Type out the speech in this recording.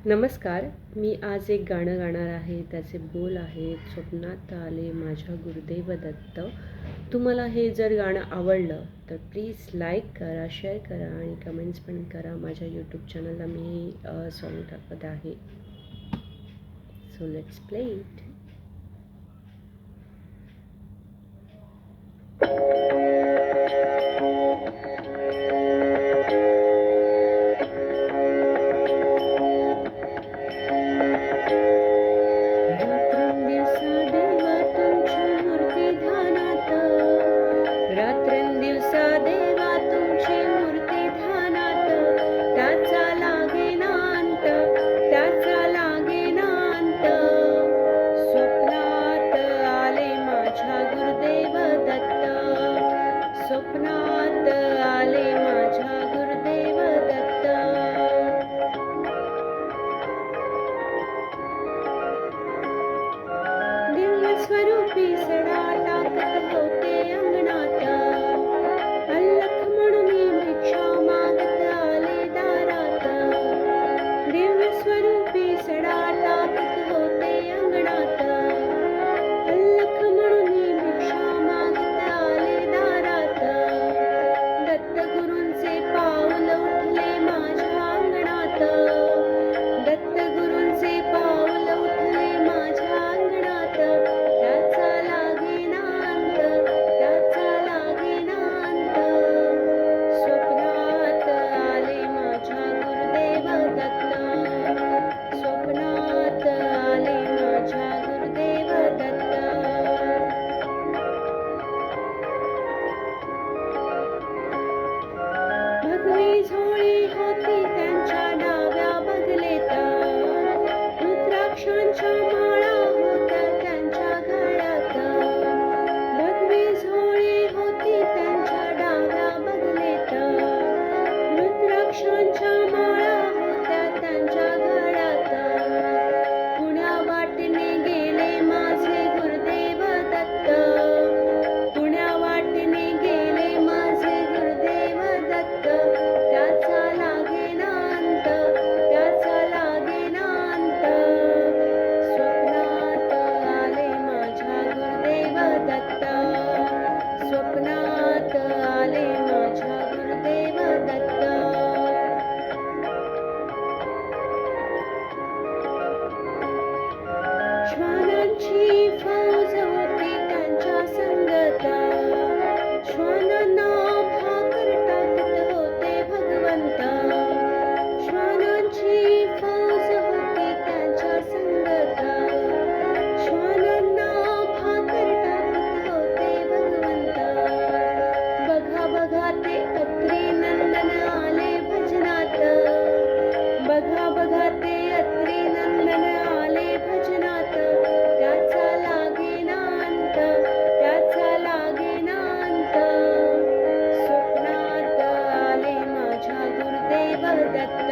नमस्कार. मी आज एक गाणं गाणार आहे. त्याचे बोल आहेत, स्वप्नात आले माझ्या गुरुदेव दत्त. तुम्हाला हे जर गाणं आवडलं तर प्लीज लाईक करा, शेअर करा आणि कमेंट्स पण करा. माझ्या यूट्यूब चॅनलला मी सॉन्ग टाकत आहे. So let's play it. रात्रंदिवसा देवा तुमची मूर्ती ध्यानात, त्याचा लागेना अंत, त्याचा लागेना अंत. स्वप्नात आले माझ्या गुरुदेव दत्त, स्वप्नात आले माझ्या गुरुदेव दत्त. दिव्य स्वरूपी सडा टाकत होते अंगणात, अल्लख म्हणून भिक्षा मागत आले दारात. दिव्य स्वरूपी सडा टाकत होते अंगणात, अल्लख म्हणून भिक्षा मागत आले दारात. दत्तगुरूंचे पाऊल उठले माझ्या अंगणात, दत्तगुरूंचे पाऊल उठले माझ्या अंगणात. त्याचा लागेना अंत, त्याचा लागेना अंत. स्वप्नात आले माझ्या गुरुदेव दत्त, स्वप्नात आले माझ्या गुरुदेव दत्त. भगवी झोळी होती त्यांच्या डाव्या बगलेत, रुद्राक्षांच्या माळा होत्या त्यांच्या गळ्यात. भगवी झोळी होती त्यांच्या डाव्या बगलेत, रुद्राक्षांच्या माळा होत्या त्यांच्या गळ्यात. पुण्या वाटेने गेले माझे गुरुदेव दत्त, पुण्या वाटेने गेले माझे गुरुदेव दत्त. त्याचा लागेना अंत, त्याचा लागेना अंत. स्वप्नात आले माझ्या गुरुदेव दत्त, स्वप्नात आले माझ्या गुरुदेव दत्त. श्वानांची फौज होती त्यांच्या संगत, श्वानांना भाकर टाकत होते भगवंत. श्वानांची फौज होती त्यांच्या संगत, श्वानांना भाकर टाकत होते भगवंत. बघा बघा ते अत्री नंदन आले भजनात, बघा बघा ते अत्री नंदन आले भजनात. त्याचा लागेना अंत, त्याचा लागेना अंत. स्वप्नात आले माझ्या गुरुदेव दत्त,